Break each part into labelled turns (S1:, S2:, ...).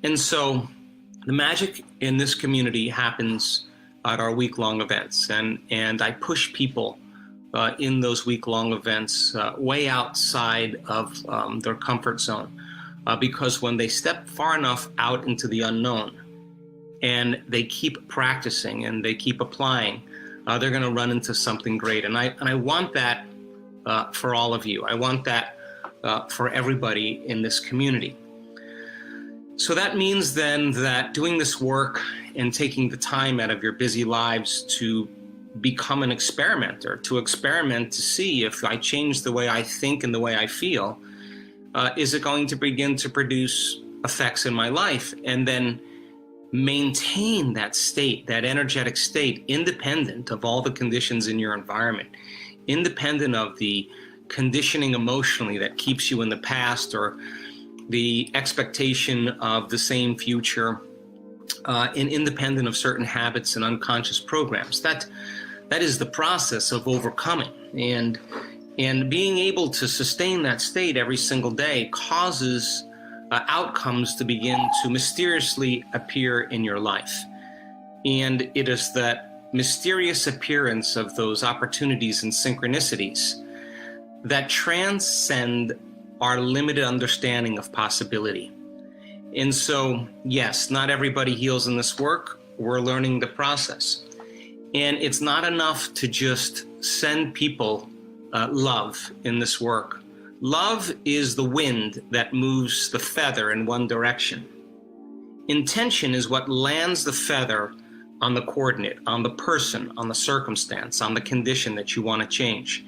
S1: And so the magic in this community happens at our week-long events. And I push people in those week-long events way outside of their comfort zone. Because when they step far enough out into the unknown and they keep practicing and they keep applying, they're going to run into something great. And I want that for all of you. I want that for everybody in this community. So that means then that doing this work and taking the time out of your busy lives to become an experimenter, to experiment to see if I change the way I think and the way I feel, is it going to begin to produce effects in my life, and then maintain that state, that energetic state, independent of all the conditions in your environment, independent of the conditioning emotionally that keeps you in the past or the expectation of the same future, and independent of certain habits and unconscious programs. That is the process of overcoming. And being able to sustain that state every single day causes outcomes to begin to mysteriously appear in your life. And it is that mysterious appearance of those opportunities and synchronicities that transcend our limited understanding of possibility. And so, yes, not everybody heals in this work. We're learning the process. And it's not enough to just send people love in this work. Love is the wind that moves the feather in one direction. Intention is what lands the feather on the coordinate, on the person, on the circumstance, on the condition that you want to change.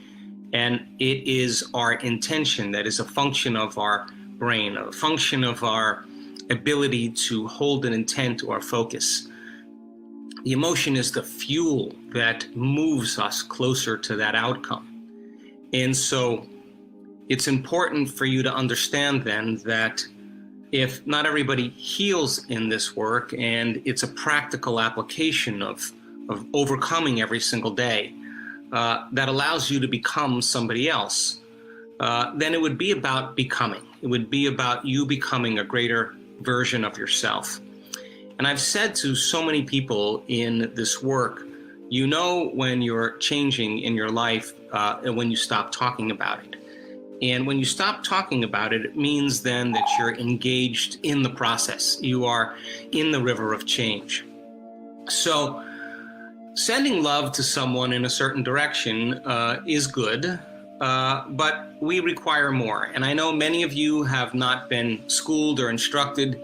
S1: And it is our intention that is a function of our brain, a function of our ability to hold an intent or focus. The emotion is the fuel that moves us closer to that outcome. And so it's important for you to understand then that if not everybody heals in this work, and it's a practical application of overcoming every single day, that allows you to become somebody else, then it would be about becoming. It would be about you becoming a greater version of yourself. And I've said to so many people in this work, you know when you're changing in your life and when you stop talking about it. And when you stop talking about it, it means then that you're engaged in the process. You are in the river of change. So sending love to someone in a certain direction is good, but we require more. And I know many of you have not been schooled or instructed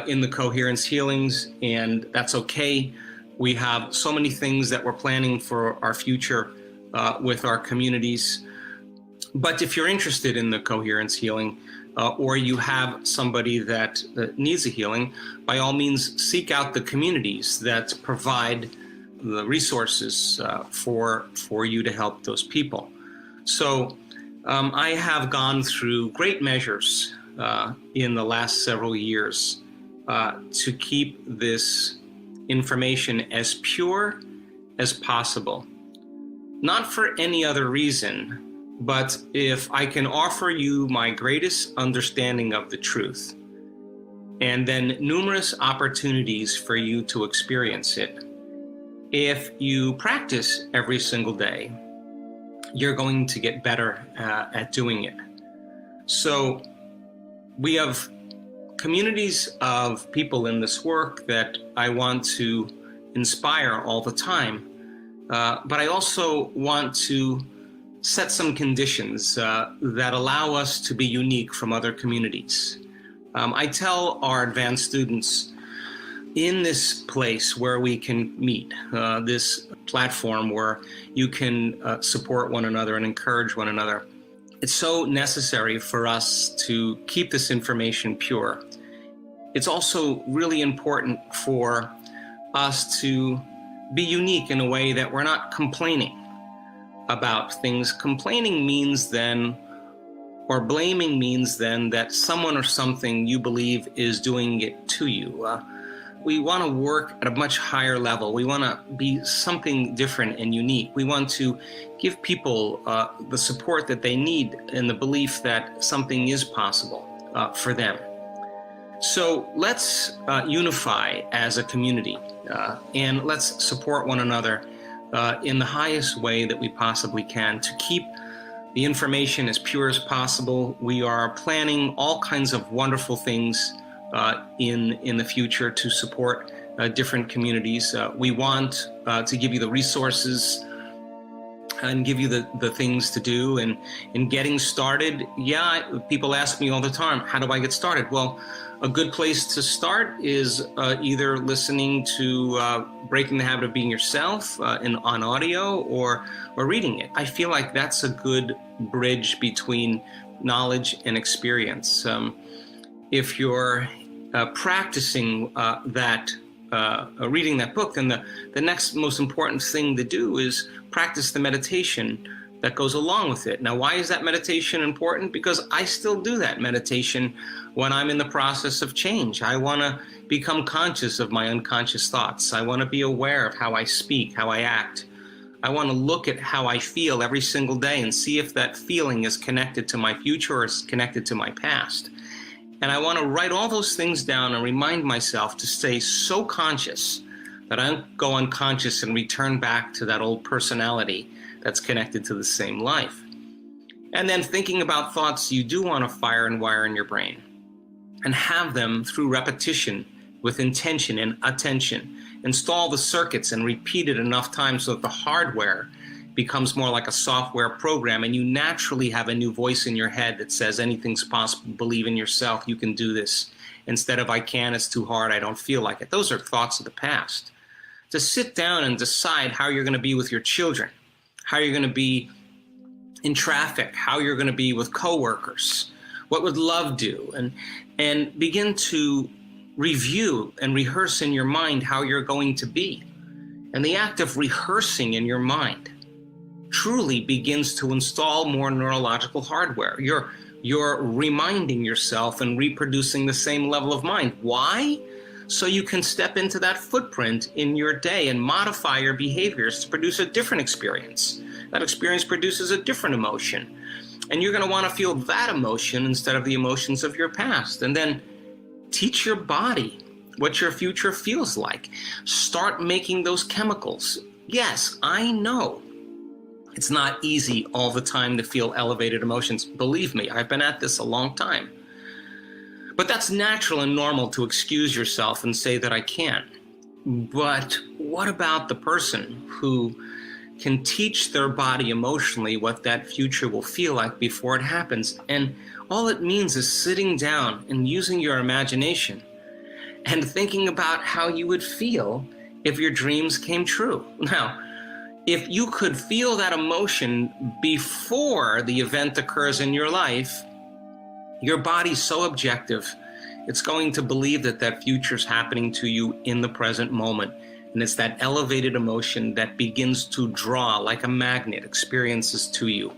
S1: in the coherence healings, and that's okay. We have so many things that we're planning for our future with our communities. But if you're interested in the coherence healing, or you have somebody that needs a healing, by all means seek out the communities that provide the resources for you to help those people. So I have gone through great measures in the last several years to keep this information as pure as possible. Not for any other reason, but if I can offer you my greatest understanding of the truth, and then numerous opportunities for you to experience it, if you practice every single day, you're going to get better at doing it. So we have communities of people in this work that I want to inspire all the time, but I also want to set some conditions that allow us to be unique from other communities. I tell our advanced students, in this place where we can meet, this platform where you can support one another and encourage one another, it's so necessary for us to keep this information pure. It's also really important for us to be unique in a way that we're not complaining about things. Complaining means then, or blaming means then, that someone or something you believe is doing it to you. We want to work at a much higher level. We want to be something different and unique. We want to give people the support that they need in the belief that something is possible for them. So let's unify as a community and let's support one another in the highest way that we possibly can to keep the information as pure as possible. We are planning all kinds of wonderful things in the future to support different communities. We want to give you the resources and give you the things to do. And in getting started, people ask me all the time, how do I get started? Well, a good place to start is either listening to Breaking the Habit of Being Yourself on audio or reading it. I feel like that's a good bridge between knowledge and experience. If you're practicing reading that book, then the next most important thing to do is practice the meditation that goes along with it. Now, why is that meditation important? Because I still do that meditation when I'm in the process of change. I want to become conscious of my unconscious thoughts. I want to be aware of how I speak, how I act. I want to look at how I feel every single day and see if that feeling is connected to my future or is connected to my past. And I want to write all those things down and remind myself to stay so conscious that I don't go unconscious and return back to that old personality that's connected to the same life. And then thinking about thoughts you do want to fire and wire in your brain and have them through repetition with intention and attention. Install the circuits and repeat it enough times so that the hardware becomes more like a software program and you naturally have a new voice in your head that says anything's possible, believe in yourself, you can do this. Instead of I can, it's too hard, I don't feel like it. Those are thoughts of the past. To sit down and decide how you're going to be with your children, how you're going to be in traffic, how you're going to be with coworkers, what would love do, and begin to review and rehearse in your mind how you're going to be. And the act of rehearsing in your mind truly begins to install more neurological hardware. You're reminding yourself and reproducing the same level of mind. Why? So you can step into that footprint in your day and modify your behaviors to produce a different experience. That experience produces a different emotion. And you're going to want to feel that emotion instead of the emotions of your past. And then teach your body what your future feels like. Start making those chemicals. Yes, I know it's not easy all the time to feel elevated emotions. Believe me, I've been at this a long time. But that's natural and normal to excuse yourself and say that I can't. But what about the person who can teach their body emotionally what that future will feel like before it happens? And all it means is sitting down and using your imagination and thinking about how you would feel if your dreams came true. Now, if you could feel that emotion before the event occurs in your life, your body's so objective, it's going to believe that that future's happening to you in the present moment. And it's that elevated emotion that begins to draw like a magnet experiences to you.